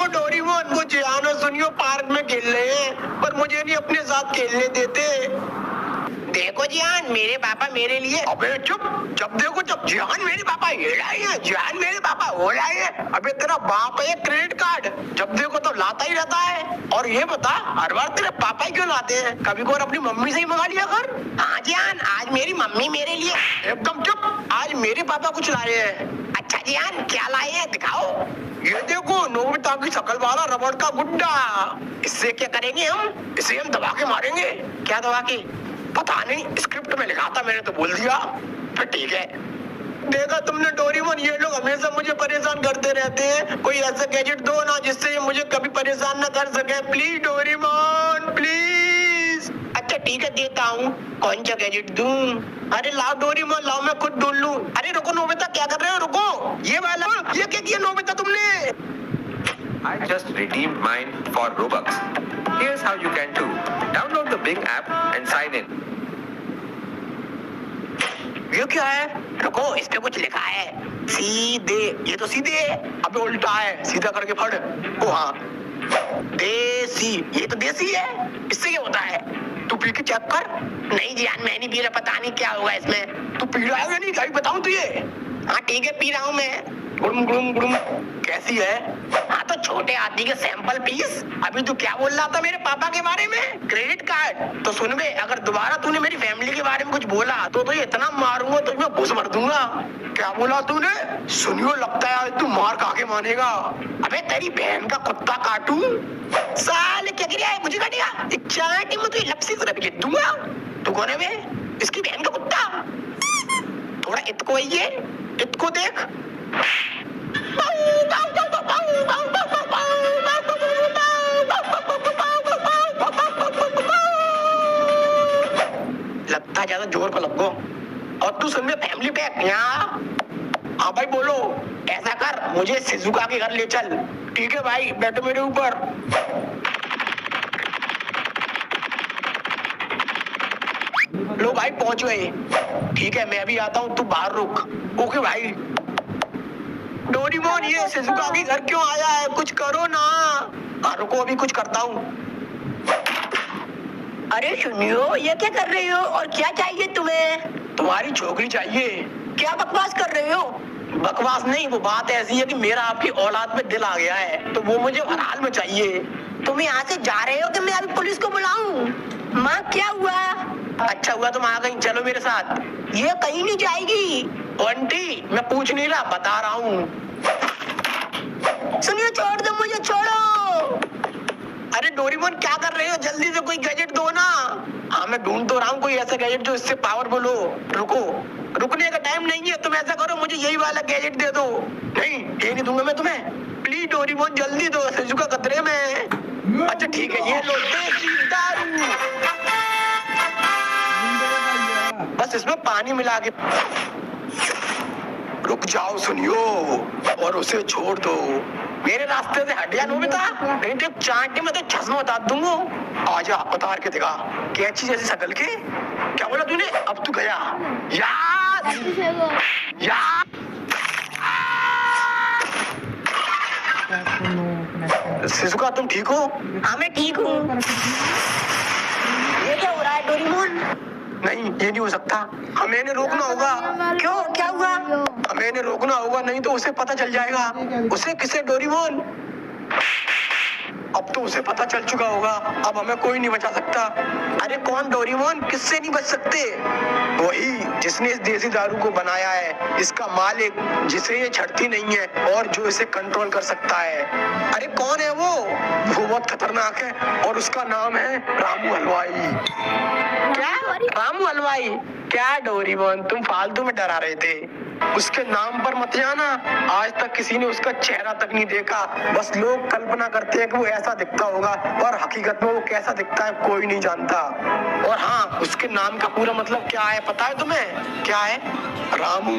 Doraemon, वो जियान और सुनियो पार्क में खेल रहे हैं पर मुझे नहीं अपने साथ खेलने देते। देखो जियान, मेरे पापा मेरे लिए। अबे चुप, जब देखो जब जियान मेरे पापा ये लाए हैं, जियान मेरे पापा वो लाए हैं। अबे तेरा बाप है क्रेडिट कार्ड, जब देखो तो लाता ही रहता है। और ये बता, हर बार तेरे पापा ही क्यों लाते हैं? कभी को अपनी मम्मी से ही मंगा लिया कर। हाँ जियान, आज मेरी मम्मी मेरे लिए। एकदम चुप, आज मेरे पापा कुछ लाए हैं। अच्छा जियान, क्या लाए हैं दिखाओ। ये देखो, नोबिता की शक्ल वाला रबड़ का गुड्डा। इससे क्या करेंगे हम? इसे हम दबा के मारेंगे। क्या दबा के? पता नहीं, स्क्रिप्ट में लिखा था, मैंने तो बोल दिया। फिर ठीक है। देखा तुमने डोरेमोन, ये लोग हमेशा मुझे परेशान करते रहते हैं। कोई ऐसा गैजेट दो ना जिससे ये मुझे कभी परेशान ना कर सके। Please Doraemon, please. अच्छा ठीक है, देता हूँ। कौन सा गैजेट दूं? अरे लाओ डोरेमोन, लाओ, मैं खुद ढूंढ लूं। अरे रुको नोबिता, क्या कर रहे हो? रुको, ये वाला। ये क्या किया नोबिता तुमने? I just redeemed mine for Robux. Here's how you can too. Download the Bing app and sign in. ये क्या है? रुको, इस पे कुछ लिखा है। सीधे, ये तो सीधे है। अबे उल्टा है, सीधा करके पढ़। ओ हाँ, देसी, ये तो देसी है। इससे क्या होता है? तू पी के चेक कर। नहीं जियान, मैं नहीं पी रहा, पता नहीं क्या होगा इसमें। तू पी रहा है या नहीं, क्या बताऊं तुझे? हाँ ठीक है, पी रहा हूँ मैं। गुड़ुम गुड़ुम गुड़ुम। कैसी है? हाँ तो छोटे आदमी के सैंपल पीस। अभी तू क्या बोल रहा था मेरे पापा के बारे में? Credit card. तो सुन बे, अगर दोबारा तूने मेरी फैमिली के बारे में कुछ बोला तो तुझे इतना मारूंगा तो मैं घुस भर दूंगा। क्या बोला तूने? सुनियो, लगता है तू मार खा के मानेगा। अबे तेरी बहन का कुत्ता काटूं? साले क्या गिरा है, मुझे काटेगा? एक चाटी में तुझे लपसी से रख दूंगा। तू कौन है बे? इसकी बहन का कुत्ता। थोड़ा इतको है ये, इतको देख। लगता है ज्यादा जोर को लगो। और तू सुन में फैमिली पैक यहाँ। हाँ भाई बोलो। ऐसा कर, मुझे शिजुका के घर ले चल। ठीक है भाई, बैठो मेरे ऊपर। लो भाई, पहुंच गए। ठीक है, मैं अभी आता हूँ, तू बाहर रुक। ओके भाई। डोरेमोन, ये शिजुका के घर क्यों आया है? कुछ करो ना। हाँ रुको, अभी कुछ करता हूँ। अरे सुनियो, ये क्या कर रहे हो और क्या चाहिए तुम्हें? तुम्हारी छोकरी चाहिए। क्या बकवास कर रहे हो? बकवास नहीं, वो बात ऐसी है कि मेरा आपकी औलाद में दिल आ गया है, तो वो मुझे हर हाल में चाहिए। तुम यहाँ से जा रहे हो कि मैं अभी पुलिस को बुलाऊं? माँ क्या हुआ? अच्छा हुआ तुम आ गई, चलो मेरे साथ। ये कहीं नहीं जाएगी। आंटी, मैं पूछ नहीं रहा, बता रहा हूँ। सुनिए, छोड़ दो मुझे, छोड़ो। अरे डोरेमोन, क्या कर रहे हो? जल्दी से कोई गैजेट दो ना। हाँ मैं ढूंढ तो रहा हूँ कोई ऐसा गैजेट जो इससे पावरफुल हो। रुको, रुकने का टाइम नहीं है। तुम ऐसा करो, मुझे यही वाला गैजेट दे दो। नहीं, ये नहीं दूंगा मैं तुम्हें। प्लीज डोरेमोन, जल्दी दो, शिजुका खतरे में। अच्छा ठीक है, ये लो देसी दारू। बस इसमें पानी मिला के। रुक जाओ सुनियो, और उसे छोड़ दो। मेरे रास्ते से हट जा नोबिता, नहीं तो चांटे में तो चश्मा उतार दूंगा। आजा, उतार के दिखा। कैची जैसी शक्ल के। क्या बोला तूने? अब तू गया यार। यार शिजुका, तुम ठीक हो? हाँ मैं ठीक हूँ। ये क्या हो रहा है डोरेमोन? नहीं, ये नहीं हो सकता। हमें इन्हें रोकना होगा। क्यों, क्या हुआ? हमें इन्हें रोकना होगा, नहीं तो उसे पता चल जाएगा। उसे किसे? डोरेमोन। अब तो उसे पता चल चुका होगा, अब हमें कोई नहीं बचा सकता। अरे कौन डोरेमोन? किससे नहीं बच सकते? वही जिसने इस देसी दारू को बनाया है, इसका मालिक, जिसे ये छड़ती नहीं है और जो इसे कंट्रोल कर सकता है। अरे कौन है वो? वो बहुत खतरनाक है और उसका नाम है रामू हलवाई। क्या? रामू हलवाई? क्या डोरेमोन, तुम फालतू में डरा रहे थे। उसके नाम पर मत जाना। आज तक किसी ने उसका चेहरा तक नहीं देखा। बस लोग कल्पना करते हैं कि वो ऐसा दिखता होगा, पर हकीकत में वो कैसा दिखता है कोई नहीं जानता। और हाँ, उसके नाम का पूरा मतलब क्या है पता है तुम्हें? क्या है? रामू।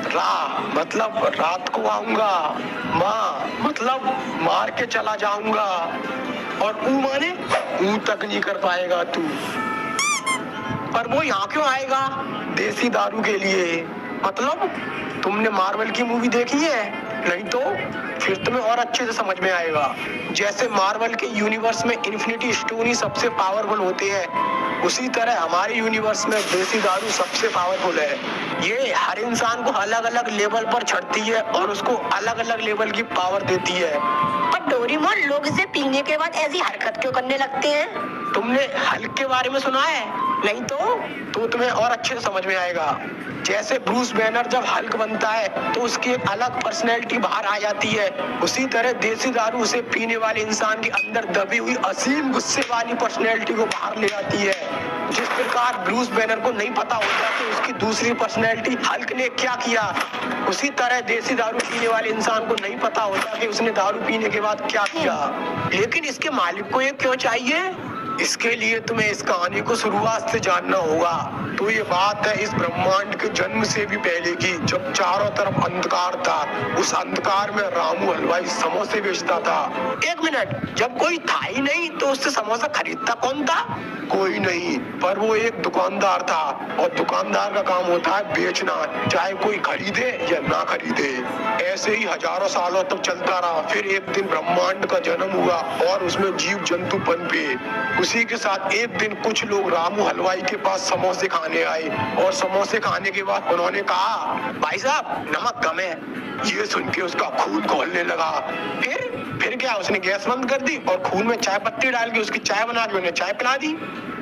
रा मतलब रात को आऊंगा, माँ मतलब मार के चला जाऊंगा, और ऊ माने ऊ तक नहीं कर पाएगा तू। पर वो यहाँ क्यों आएगा? देसी दारू के लिए। मतलब तुमने मार्वल की मूवी देखी है? नहीं तो फिर तुम्हें और अच्छे से समझ में आएगा। जैसे मार्वल के यूनिवर्स में इन्फिनिटी स्टोन ही सबसे पावरफुल होते हैं, उसी तरह हमारे यूनिवर्स में देसी दारू सबसे पावरफुल है। ये हर इंसान को अलग अलग लेवल पर चढ़ती है और उसको अलग अलग लेवल की पावर देती है। पर डोरेमोन, लोग इसे पीने के बाद ऐसी हरकत क्यों करने लगते हैं? तुमने हल्क के बारे में सुना है? नहीं तो तुम्हें और अच्छे से समझ में आएगा। जैसे ब्रूस बैनर जब हल्क बनता है तो उसकी एक अलग पर्सनैलिटी बाहर आ जाती है, उसी तरह देसी दारू उसे पीने वाले इंसान के अंदर दबी हुई असीम गुस्से वाली पर्सनैलिटी को बाहर ले आती है। जिस प्रकार ब्रूस बैनर को नहीं पता होता कि उसकी दूसरी पर्सनैलिटी हल्क ने क्या किया, उसी तरह देसी दारू पीने वाले इंसान को नहीं पता होता कि उसने दारू पीने के बाद क्या किया। लेकिन इसके मालिक को ये क्यों चाहिए? इसके लिए तुम्हें इस कहानी को शुरुआत से जानना होगा। तो ये बात है इस ब्रह्मांड के जन्म से भी पहले की, जब चारों तरफ अंधकार था। उस अंधकार में रामू हलवाई समोसे बेचता था। एक मिनट, जब कोई था ही नहीं तो उससे समोसा खरीदता कौन था? कोई नहीं, पर वो एक दुकानदार था, और दुकानदार का काम होता है बेचना, चाहे कोई खरीदे या ना खरीदे। ऐसे ही हजारों सालों तक चलता रहा। फिर एक दिन ब्रह्मांड का जन्म हुआ और उसमें जीव जंतु पनपे। उसी के साथ एक दिन कुछ लोग रामू हलवाई के पास समोसे खाने आए, और समोसे खाने के बाद उन्होंने कहा, भाई साहब नमक कम है। ये सुन के उसका खून खौलने लगा। फिर क्या, उसने गैस बंद कर दी और खून में चाय पत्ती डाल के उसकी चाय बना के उन्हें चाय पिला दी।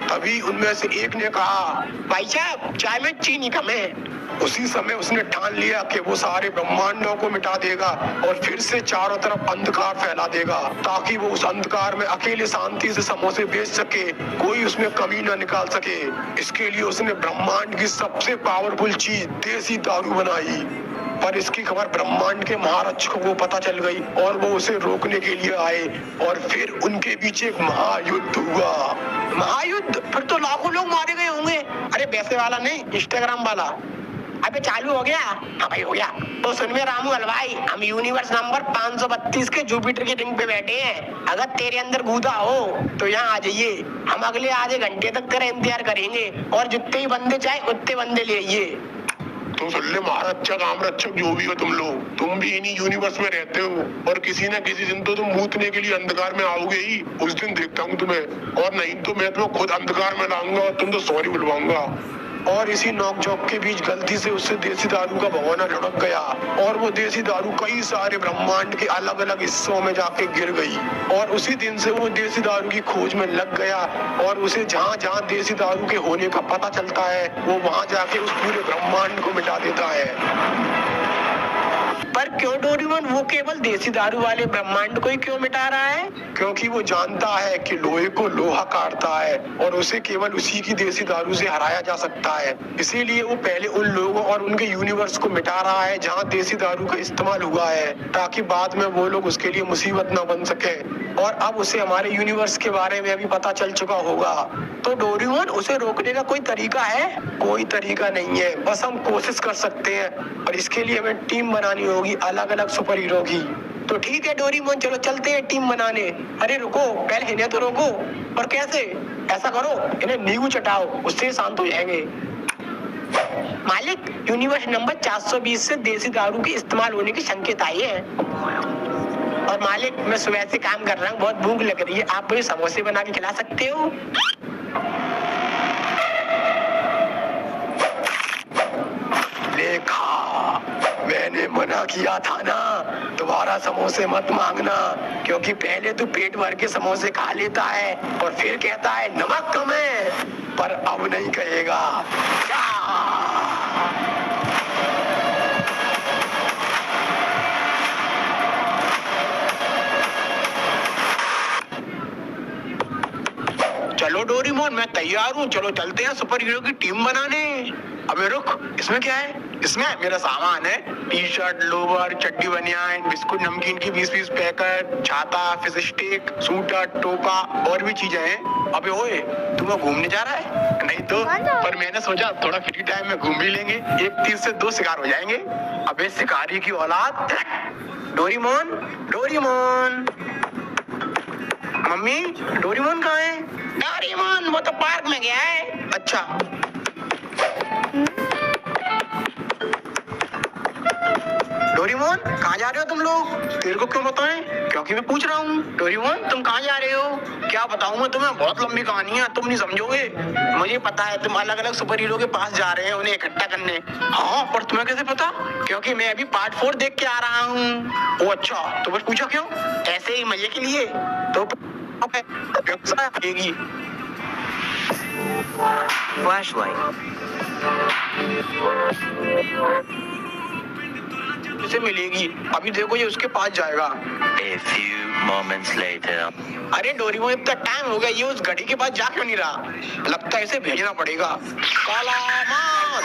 तभी उनमें से एक ने कहा, भाई साहब चाय में चीनी कम है। उसी समय उसने ठान लिया कि वो सारे ब्रह्मांडों को मिटा देगा और फिर से चारों तरफ अंधकार फैला देगा, ताकि वो उस अंधकार में अकेले शांति से समोसे बेच सके, कोई उसमें कमी न निकाल सके। इसके लिए उसने ब्रह्मांड की सबसे पावरफुल चीज देसी दारू बनाई। पर इसकी खबर ब्रह्मांड के महारक्षकों को पता चल गई और वो उसे रोकने के लिए आए, और फिर उनके बीच एक महायुद्ध हुआ। महायुद्ध? फिर तो लाखों लोग मारे गए होंगे। अरे वैसे वाला नहीं, इंस्टाग्राम वाला। अबे चालू हो गया? हाँ भाई हो गया। तो सुनिए रामू हलवाई, हम यूनिवर्स नंबर 532 के जुपिटर के रिंग पे बैठे हैं। अगर तेरे अंदर गूदा हो तो यहाँ आ जाइए। हम अगले आधे घंटे तक तेरा इंतजार करेंगे, और जितने ही बंदे चाहे उतने बंदे ले आइए। तो सुन ले महारक्षक आमरक्षक जो भी हो तुम लोग, तुम भी इन्हीं यूनिवर्स में रहते हो, और किसी न किसी दिन तो तुम मूतने के लिए अंधकार में आओगे ही। उस दिन देखता हूँ तुम्हें, और नहीं तो मैं तुम्हें खुद अंधकार में लाऊंगा और तुम तो सॉरी बुलवाऊंगा। और इसी नोक-झोंक के बीच गलती से उससे देसी दारू का भगोना लुढ़क गया, और वो देसी दारू कई सारे ब्रह्मांड के अलग अलग हिस्सों में जाके गिर गई। और उसी दिन से वो देसी दारू की खोज में लग गया, और उसे जहाँ जहाँ देसी दारू के होने का पता चलता है वो वहाँ जाके उस पूरे ब्रह्मांड को मिटा देता है। पर क्यों डोरेमोन, वो केवल देसी दारू वाले ब्रह्मांड को ही क्यों मिटा रहा है? क्योंकि वो जानता है कि लोहे को लोहा काटता है, और उसे केवल उसी की देसी दारू से हराया जा सकता है। इसीलिए वो पहले उन लोगों और उनके यूनिवर्स को मिटा रहा है जहाँ देसी दारू का इस्तेमाल हुआ है, ताकि बाद में वो लोग उसके लिए मुसीबत न बन सके। और अब उसे हमारे यूनिवर्स के बारे में अभी पता चल चुका होगा। तो डोरेमोन, उसे रोकने का कोई तरीका है? कोई तरीका नहीं है, बस हम कोशिश कर सकते हैं, और इसके लिए हमें टीम बनानी होगी अलग अलग सुपर हीरो की। तो ठीक है डोरेमोन, चलो चलते हैं टीम बनाने। अरे रुको, पहले इन्हें तो रोको। और कैसे? ऐसा करो, इन्हें नींबू चटाओ, उससे शांत हो जाएंगे। मालिक, यूनिवर्स नंबर 420 से देसी दारू के इस्तेमाल होने की संकेत आई है। और मालिक, मैं सुबह से काम कर रहा हूँ, बहुत भूख लग रही है, आप मुझे समोसे बना के खिला सकते हो? देखा, मैंने मना किया था ना, दोबारा समोसे मत मांगना, क्योंकि पहले तू पेट भर के समोसे खा लेता है और फिर कहता है नमक कम है, पर अब नहीं कहेगा। चलो डोरेमोन, मैं तैयार हूँ, चलो चलते हैं सुपर हीरो की टीम बनाने। अबे रुक, इसमें क्या है? इसमें मेरा सामान है, टी शर्ट, लोवर, चड्डी, बनियान, बिस्कुट, नमकीन की 20-20 पैकेट, छाता, फिश स्टिक, सूटर, टोपा और भी चीजें हैं। अबे ओए, तू वहाँ घूमने जा रहा है? नहीं तो, पर मैंने सोचा थोड़ा फ्री टाइम में घूम भी लेंगे, एक तीर से दो शिकार हो जाएंगे। अबे शिकारी की औलाद। डोरेमोन, डोरेमोन, मम्मी, डोरेमोन कहाँ है? डोरेमोन वो तो पार्क में गया है। अच्छा, डोरेमोन कहाँ जा रहे हो तुम लोग? तेरे को क्यों बताएं? क्योंकि मैं पूछ रहा हूँ। डोरेमोन तुम कहाँ जा रहे हो? क्या बताऊँ मैं तुम्हें, बहुत लंबी कहानी है, तुम नहीं समझोगे। मुझे पता है तुम अलग अलग सुपर हीरो के पास जा रहे हैं उन्हें इकट्ठा करने। हाँ पर तुम्हें कैसे पता? क्योंकि मैं अभी पार्ट 4 देख के आ रहा हूँ। ओ अच्छा, तो बस पूछा क्यों? ऐसे ही मजे के लिए। तो Flashlight. से मिलेगी। अभी देखो ये उसके पास जाएगा। A few moments later. अरे डोरेमोन इतना टाइम हो गया, ये उस घड़ी के पास जा क्यों नहीं रहा? लगता है इसे भेजना पड़ेगा। काला माँ